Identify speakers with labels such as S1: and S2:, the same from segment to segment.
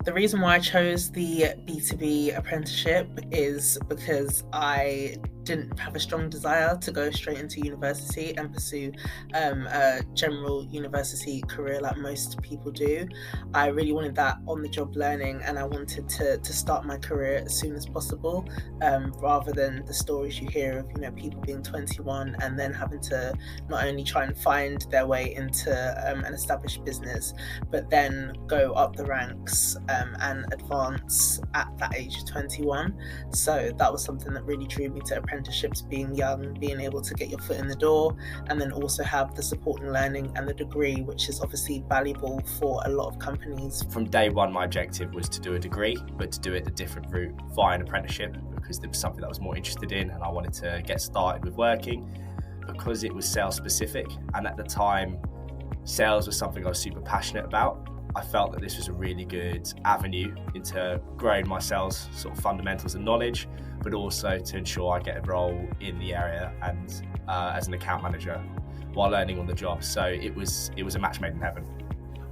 S1: The reason why I chose the B2B apprenticeship is because I didn't have a strong desire to go straight into university and pursue a general university career like most people do. I really wanted that on-the-job learning, and I wanted to start my career as soon as possible, rather than the stories you hear of, people being 21 and then having to not only try and find their way into an established business, but then go up the ranks and advance at that age of 21. So that was something that really drew me to apprenticeships, being young, being able to get your foot in the door, and then also have the support and learning and the degree, which is obviously valuable for a lot of companies.
S2: From day one, my objective was to do a degree, but to do it a different route via an apprenticeship, because there was something that I was more interested in and I wanted to get started with working, because it was sales specific. And at the time, sales was something I was super passionate about. I felt that this was a really good avenue into growing my sales sort of fundamentals and knowledge, but also to ensure I get a role in the area and as an account manager while learning on the job. So it was a match made in heaven.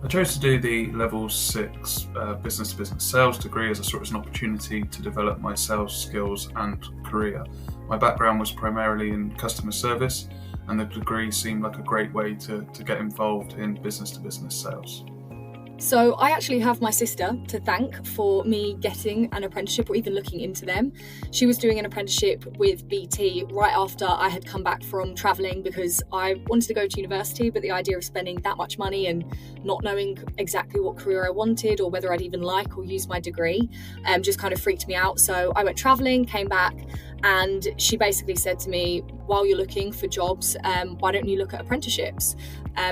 S3: I chose to do the level 6 business-to-business sales degree as an opportunity to develop my sales skills and career. My background was primarily in customer service, and the degree seemed like a great way to get involved in business-to-business sales.
S4: So I actually have my sister to thank for me getting an apprenticeship or even looking into them. She was doing an apprenticeship with BT right after I had come back from travelling, because I wanted to go to university, but the idea of spending that much money and not knowing exactly what career I wanted or whether I'd even like or use my degree just kind of freaked me out. So I went travelling, came back, and she basically said to me, while you're looking for jobs, why don't you look at apprenticeships?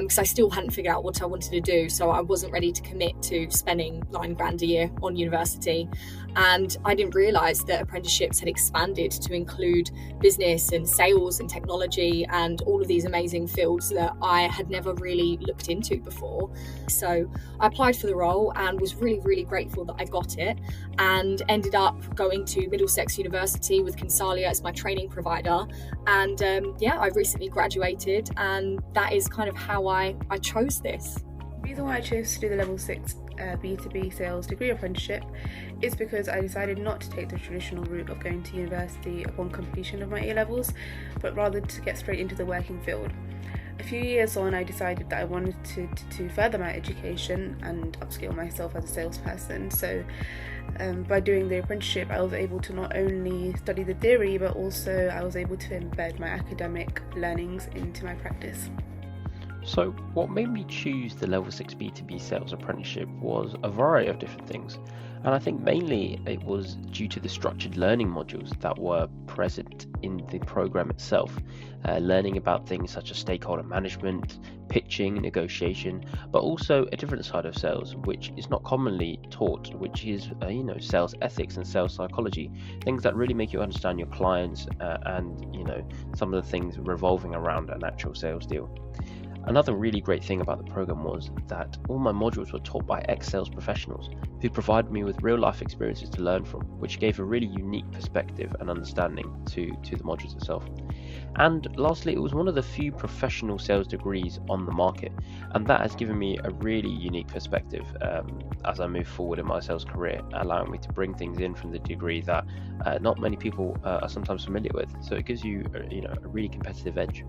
S4: Because I still hadn't figured out what I wanted to do, so I wasn't ready to commit to spending $9,000 a year on university. And I didn't realise that apprenticeships had expanded to include business and sales and technology and all of these amazing fields that I had never really looked into before. So I applied for the role and was really, really grateful that I got it, and ended up going to Middlesex University with Consalia as my training provider. And I recently graduated, and that is kind of how I chose this.
S5: The reason why I chose to do the level 6 B2B sales degree apprenticeship is because I decided not to take the traditional route of going to university upon completion of my A-levels, but rather to get straight into the working field. A few years on, I decided that I wanted to further my education and upskill myself as a salesperson. So by doing the apprenticeship, I was able to not only study the theory, but also I was able to embed my academic learnings into my practice.
S6: So what made me choose the Level 6 B2B Sales Apprenticeship was a variety of different things, and I think mainly it was due to the structured learning modules that were present in the program itself, learning about things such as stakeholder management, pitching, negotiation, but also a different side of sales which is not commonly taught, which is sales ethics and sales psychology, things that really make you understand your clients and some of the things revolving around an actual sales deal. Another really great thing about the program was that all my modules were taught by ex-sales professionals who provided me with real-life experiences to learn from, which gave a really unique perspective and understanding to the modules itself. And lastly, it was one of the few professional sales degrees on the market, and that has given me a really unique perspective as I move forward in my sales career, allowing me to bring things in from the degree that not many people are sometimes familiar with. So it gives you a really competitive edge.